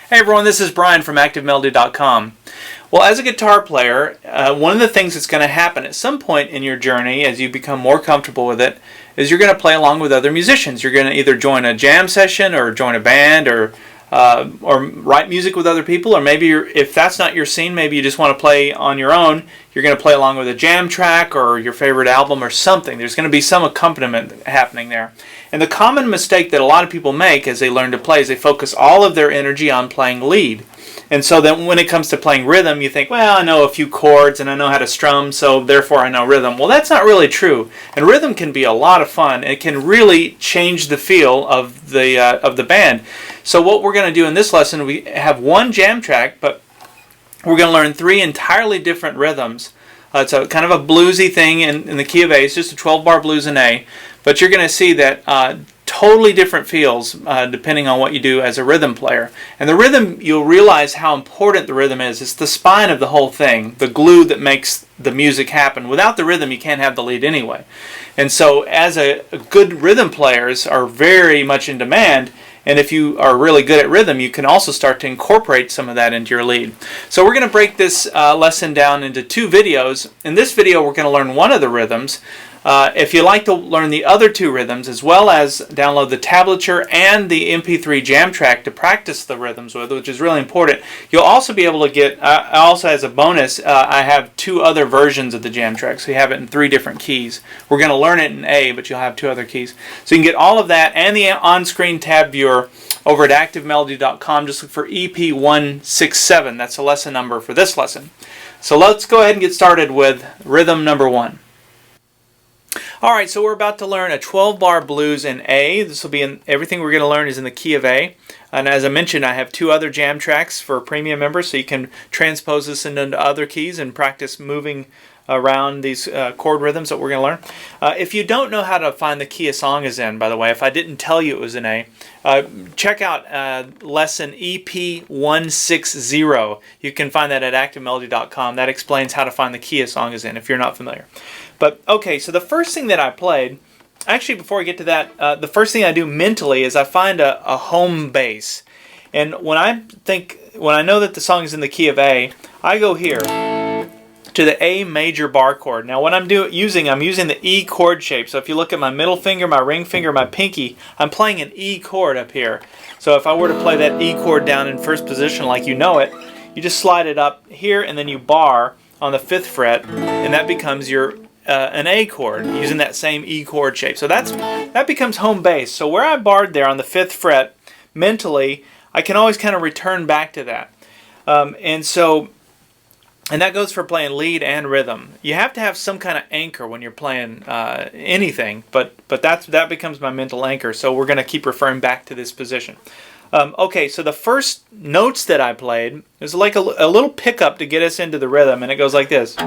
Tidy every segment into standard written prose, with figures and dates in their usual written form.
Hey everyone, this is Brian from ActiveMelody.com. Well, as a guitar player, one of the things that's going to happen at some point in your journey as you become more comfortable with it is you're going to play along with other musicians. You're going to either join a jam session or join a band or write music with other people, or maybe if that's not your scene, maybe you just want to play on your own. You're going to play along with a jam track or your favorite album or something. There's going to be some accompaniment happening there. And the common mistake that a lot of people make as they learn to play is they focus all of their energy on playing lead. And so then when it comes to playing rhythm, you think, well, I know a few chords and I know how to strum, so therefore I know rhythm. Well, that's not really true. And rhythm can be a lot of fun. It can really change the feel of the band. So what we're going to do in this lesson, we have one jam track, but we're going to learn three entirely different rhythms. It's a kind of a bluesy thing in the key of A. It's just a 12-bar blues in A. But you're going to see that totally different feels depending on what you do as a rhythm player. And the rhythm, you'll realize how important the rhythm is. It's the spine of the whole thing, the glue that makes the music happen. Without the rhythm, you can't have the lead anyway. And so as a good rhythm players are very much in demand. And if you are really good at rhythm, you can also start to incorporate some of that into your lead. So we're going to break this lesson down into two videos. In this video, we're going to learn one of the rhythms. If you like to learn the other two rhythms, as well as download the tablature and the MP3 jam track to practice the rhythms with, which is really important, you'll also be able to get, also as a bonus, I have two other versions of the jam track. So you have it in three different keys. We're going to learn it in A, but you'll have two other keys. So you can get all of that and the on-screen tab viewer over at ActiveMelody.com. Just look for EP167. That's the lesson number for this lesson. So let's go ahead and get started with rhythm number one. Alright, so we're about to learn a 12-bar blues in A. This will be in, everything we're going to learn is in the key of A. And as I mentioned, I have two other jam tracks for premium members, so you can transpose this into other keys and practice moving around these chord rhythms that we're going to learn. If you don't know how to find the key a song is in, by the way, if I didn't tell you it was in A, check out lesson EP160. You can find that at ActiveMelody.com. That explains how to find the key a song is in if you're not familiar. But okay, so the first thing that I played, actually before I get to that, the first thing I do mentally is I find a home base. And when I know that the song is in the key of A, I go here to the A major bar chord. Now what I'm using the E chord shape. So if you look at my middle finger, my ring finger, my pinky, I'm playing an E chord up here. So if I were to play that E chord down in first position like you know it, you just slide it up here and then you bar on the 5th fret, and that becomes your an A chord using that same E chord shape. So that becomes home base. So where I barred there on the 5th fret, mentally, I can always kind of return back to that. And that goes for playing lead and rhythm. You have to have some kind of anchor when you're playing anything, but that becomes my mental anchor. So we're going to keep referring back to this position. Okay, so the first notes that I played is like a little pickup to get us into the rhythm, and it goes like this,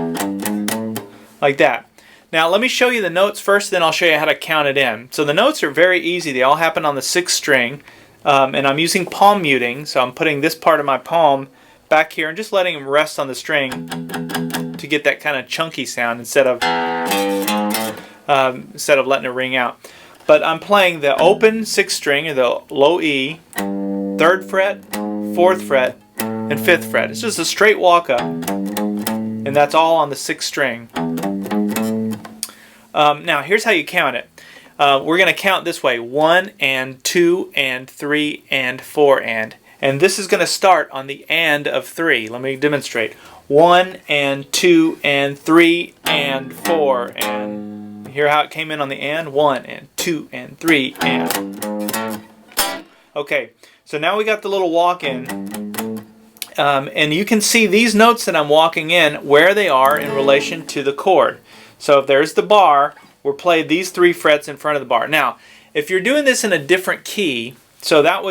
like that. Now let me show you the notes first, then I'll show you how to count it in. So the notes are very easy. They all happen on the 6th string, and I'm using palm muting, so I'm putting this part of my palm back here and just letting them rest on the string to get that kind of chunky sound instead of letting it ring out. But I'm playing the open 6th string, or the low E, 3rd fret, 4th fret, and 5th fret. It's just a straight walk up, and that's all on the 6th string. Now here's how you count it. We're going to count this way: 1 and 2 and 3 and 4 and. And this is going to start on the and of 3. Let me demonstrate. 1 and 2 and 3 and 4 and. Hear how it came in on the and? 1 and 2 and 3 and. Okay, so now we got the little walk in. And you can see these notes that I'm walking in, where they are in relation to the chord. So if there's the bar, we're playing these 3 frets in front of the bar. Now, if you're doing this in a different key, so that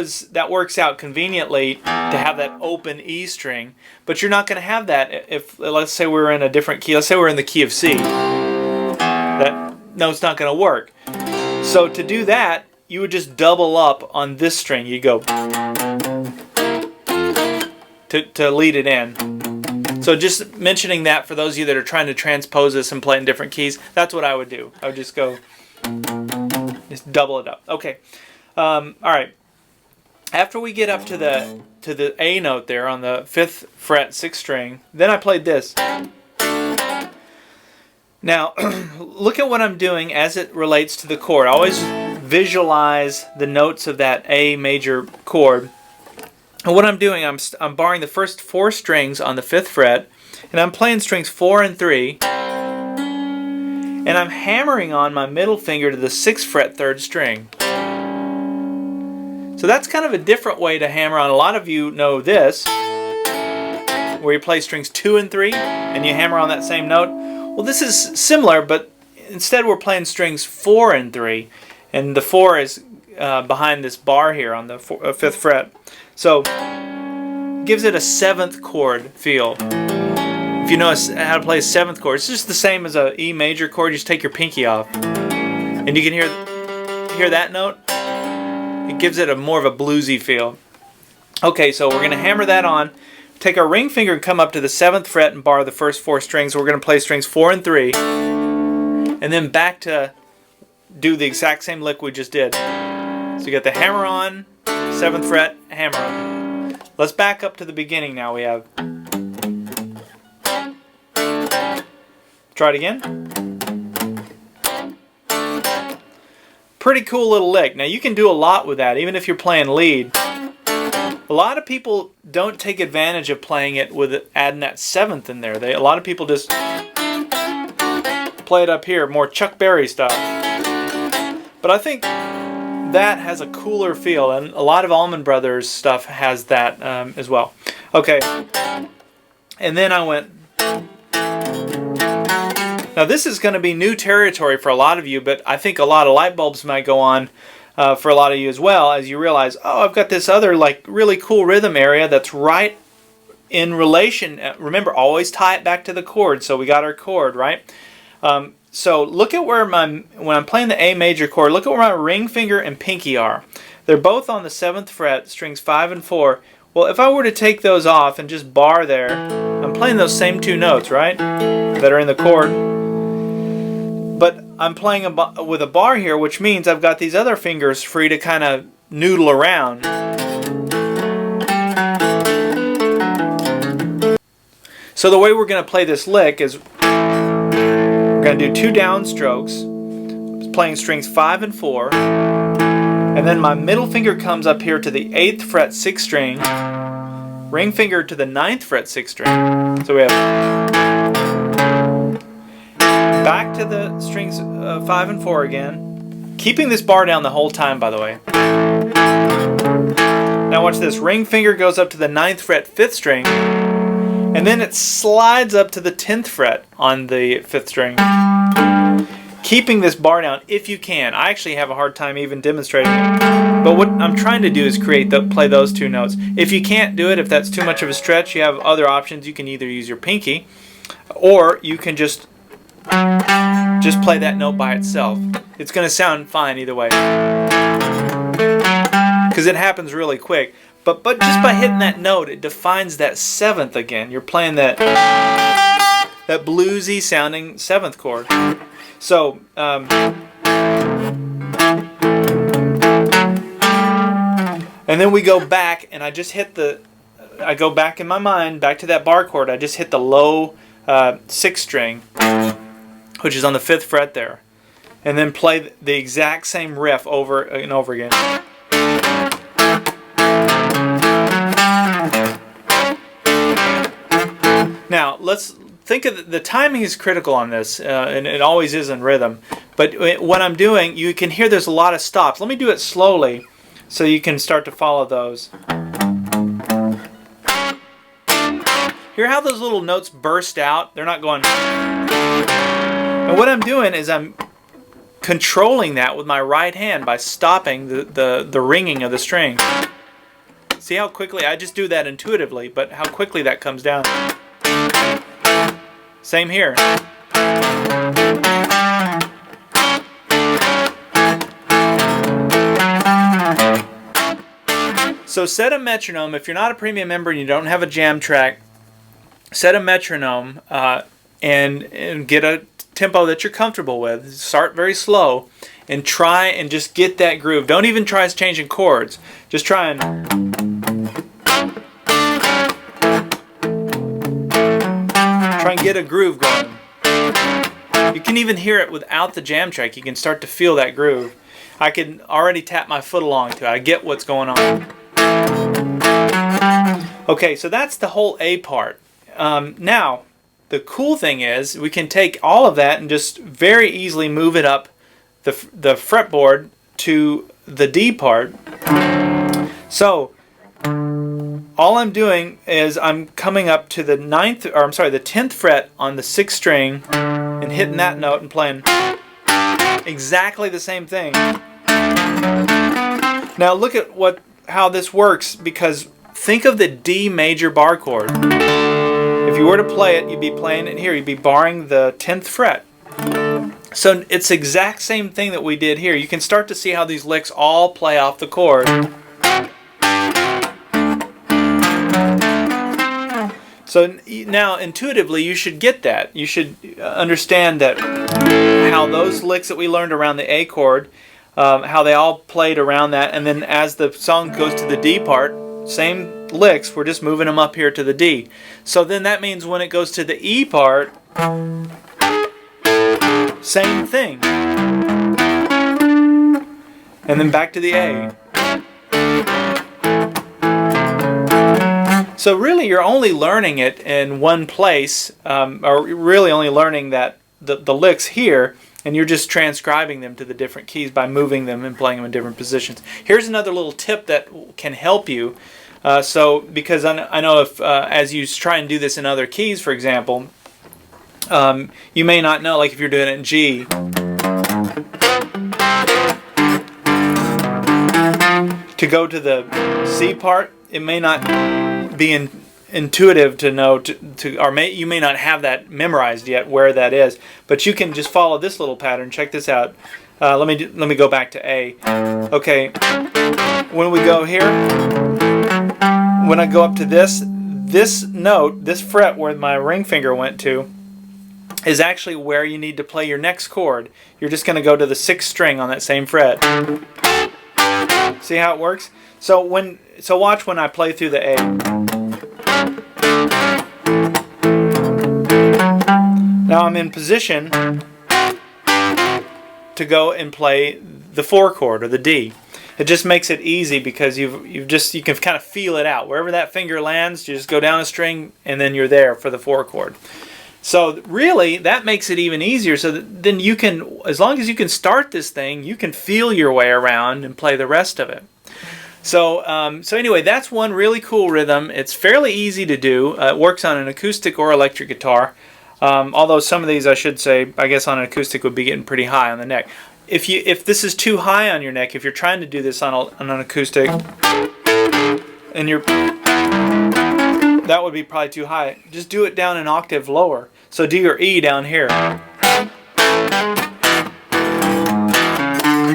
works out conveniently to have that open E string, but you're not going to have that if, let's say we're in a different key. Let's say we're in the key of C. That note's not going to work. So to do that, you would just double up on this string. You go to lead it in. So just mentioning that for those of you that are trying to transpose this and play in different keys, that's what I would do. I would just go, just double it up. Okay. All right. After we get up to the A note there on the 5th fret 6th string, then I played this. Now, look at what I'm doing as it relates to the chord. I always visualize the notes of that A major chord. And what I'm doing, I'm barring the first 4 strings on the 5th fret, and I'm playing strings 4 and 3, and I'm hammering on my middle finger to the 6th fret 3rd string. So that's kind of a different way to hammer on. A lot of you know this, where you play strings 2 and 3, and you hammer on that same note. Well, this is similar, but instead we're playing strings 4 and 3, and the 4 is behind this bar here on the 5th fret. So it gives it a 7th chord feel. If you know how to play a 7th chord, it's just the same as a E major chord. You just take your pinky off, and you can hear that note. It gives it more of a bluesy feel. Okay, so we're going to hammer that on. Take our ring finger and come up to the 7th fret and bar the first 4 strings. We're going to play strings 4 and 3, and then back to do the exact same lick we just did. So you got the hammer on, 7th fret, hammer on. Let's back up to the beginning now. We have. Try it again. Pretty cool little lick. Now you can do a lot with that, even if you're playing lead. A lot of people don't take advantage of playing it with adding that 7th in there. A lot of people just play it up here, more Chuck Berry style. But I think that has a cooler feel, and a lot of Allman Brothers stuff has that as well. Okay, and then I went. Now this is going to be new territory for a lot of you, but I think a lot of light bulbs might go on for a lot of you as well, as you realize, oh, I've got this other like really cool rhythm area that's right in relation. Remember, always tie it back to the chord. So we got our chord, right? So look at where when I'm playing the A major chord, look at where my ring finger and pinky are. They're both on the 7th fret, strings 5 and 4. Well, if I were to take those off and just bar there, I'm playing those same 2 notes, right? That are in the chord. But I'm playing with a bar here, which means I've got these other fingers free to kind of noodle around. So the way we're going to play this lick is we're going to do 2 downstrokes, playing strings 5 and 4, and then my middle finger comes up here to the 8th fret 6th string, ring finger to the 9th fret 6th string. So we have back to the strings 5 and 4 again, keeping this bar down the whole time, by the way. Now watch this. Ring finger goes up to the 9th fret 5th string, and then it slides up to the 10th fret on the 5th string. Keeping this bar down if you can. I actually have a hard time even demonstrating it. But what I'm trying to do is play those 2 notes. If you can't do it, if that's too much of a stretch, you have other options. You can either use your pinky, or you can just play that note by itself. It's going to sound fine either way, because it happens really quick. But just by hitting that note, it defines that 7th again. You're playing that bluesy sounding 7th chord. So and then we go back, and I just hit I go back in my mind back to that bar chord. I just hit the low 6th string, which is on the 5th fret there, and then play the exact same riff over and over again. Now let's think of the timing is critical on this, and it always is in rhythm. But what I'm doing, you can hear there's a lot of stops. Let me do it slowly so you can start to follow those. Hear how those little notes burst out? They're not going. And what I'm doing is I'm controlling that with my right hand by stopping the ringing of the string. See how quickly, I just do that intuitively, but how quickly that comes down. Same here. So set a metronome. If you're not a premium member and you don't have a jam track, set a metronome and get a tempo that you're comfortable with. Start very slow and try and just get that groove. Don't even try changing chords. Just try and get a groove going. You can even hear it without the jam track. You can start to feel that groove. I can already tap my foot along to it. I get what's going on. Okay, so that's the whole A part. Now, the cool thing is we can take all of that and just very easily move it up the fretboard to the D part. So all I'm doing is I'm coming up to the 10th fret on the 6th string and hitting that note and playing exactly the same thing. Now look at how this works, because think of the D major bar chord. If you were to play it, you'd be playing it here. You'd be barring the 10th fret. So it's the exact same thing that we did here. You can start to see how these licks all play off the chord. So now intuitively you should get that. You should understand that how those licks that we learned around the A chord, how they all played around that, and then as the song goes to the D part, same licks, we're just moving them up here to the D. So then that means when it goes to the E part, same thing. And then back to the A. So really you're only learning it in one place, or really only learning that the licks here, and you're just transcribing them to the different keys by moving them and playing them in different positions. Here's another little tip that can help you. Because I know if as you try and do this in other keys, for example, you may not know, like if you're doing it in G, to go to the C part, it may not be intuitive to know, you may not have that memorized yet where that is, but you can just follow this little pattern. Check this out. Let me go back to A. Okay, when we go here, when I go up to this note, this fret where my ring finger went to, is actually where you need to play your next chord. You're just going to go to the 6th string on that same fret. See how it works? So watch when I play through the A. Now I'm in position to go and play the 4 chord or the D. It just makes it easy because you can kind of feel it out. Wherever that finger lands, you just go down a string and then you're there for the 4 chord. So really, that makes it even easier. So then you can, as long as you can start this thing, you can feel your way around and play the rest of it. So anyway, that's one really cool rhythm. It's fairly easy to do. It works on an acoustic or electric guitar. Although some of these, I should say, I guess on an acoustic would be getting pretty high on the neck. If this is too high on your neck, if you're trying to do this on an acoustic, and that would be probably too high. Just do it down an octave lower. So do your E down here, and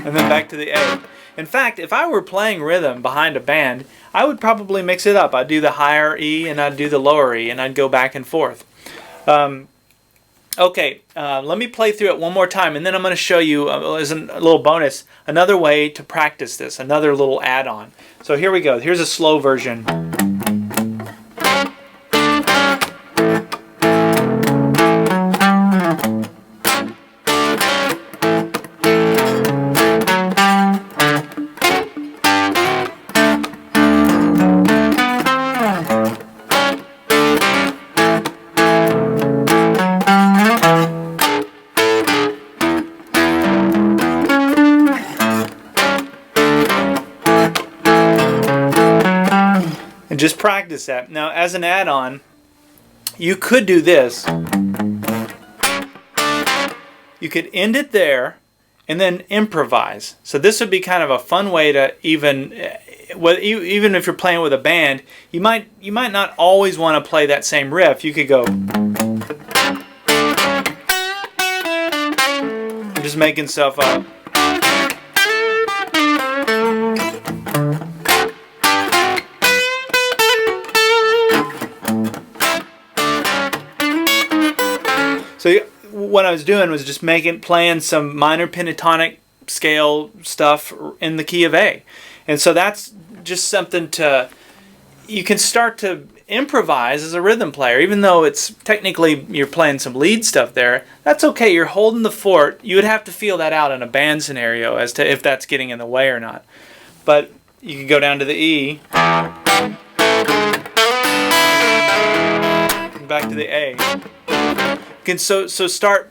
then back to the A. In fact, if I were playing rhythm behind a band, I would probably mix it up. I'd do the higher E and I'd do the lower E, and I'd go back and forth. Okay, let me play through it one more time, and then I'm going to show you, as a little bonus, another way to practice this, another little add-on. So here we go. Here's a slow version. And just practice that. Now, as an add-on, you could do this. You could end it there and then improvise. So this would be kind of a fun way to even if you're playing with a band, you might not always want to play that same riff. You could go just making stuff up. So what I was doing was just playing some minor pentatonic scale stuff in the key of A. And so that's just something you can start to improvise as a rhythm player, even though it's technically you're playing some lead stuff there. That's okay. You're holding the fort. You would have to feel that out in a band scenario as to if that's getting in the way or not. But you can go down to the E, back to the A. You can so start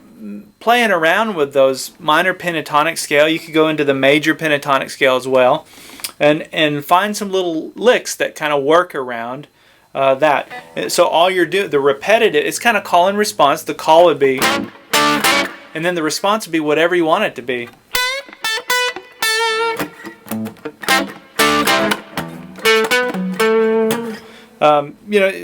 playing around with those minor pentatonic scale. You could go into the major pentatonic scale as well, and find some little licks that kind of work around that. So all you're doing, the repetitive, it's kind of call and response. The call would be, and then the response would be whatever you want it to be.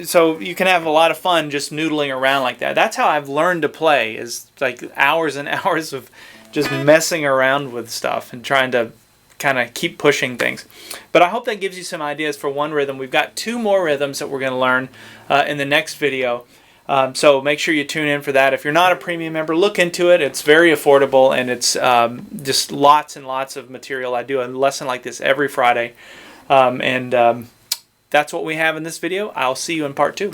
So you can have a lot of fun just noodling around like that. That's how I've learned to play, is like hours and hours of just messing around with stuff and trying to kind of keep pushing things. But I hope that gives you some ideas for one rhythm. We've got 2 more rhythms that we're going to learn in the next video. So make sure you tune in for that. If you're not a premium member, look into it. It's very affordable, and it's just lots and lots of material. I do a lesson like this every Friday. That's what we have in this video. I'll see you in part 2.